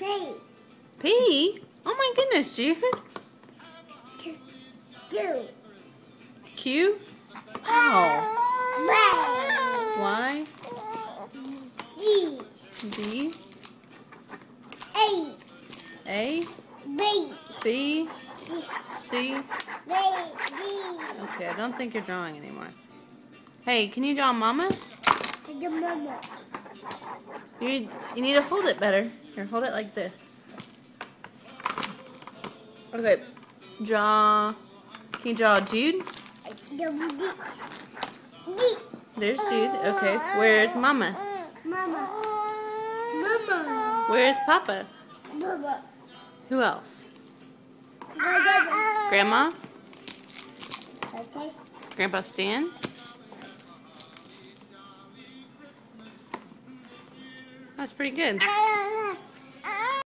P. P? Oh my goodness, Jude. Q. Q? Ow. Y? D. D? A. A? B. C? C? D. Okay, I don't think you're drawing anymore. Hey, can you draw Mama? The mama. You need to hold it better. Here, hold it like this. Okay, draw. Can you draw Jude? The D. There's Jude. Okay, where's Mama? Mama. Mama. Where's Papa? Mama. Who else? Mama. Grandma? Okay. Grandpa Stan? That's pretty good.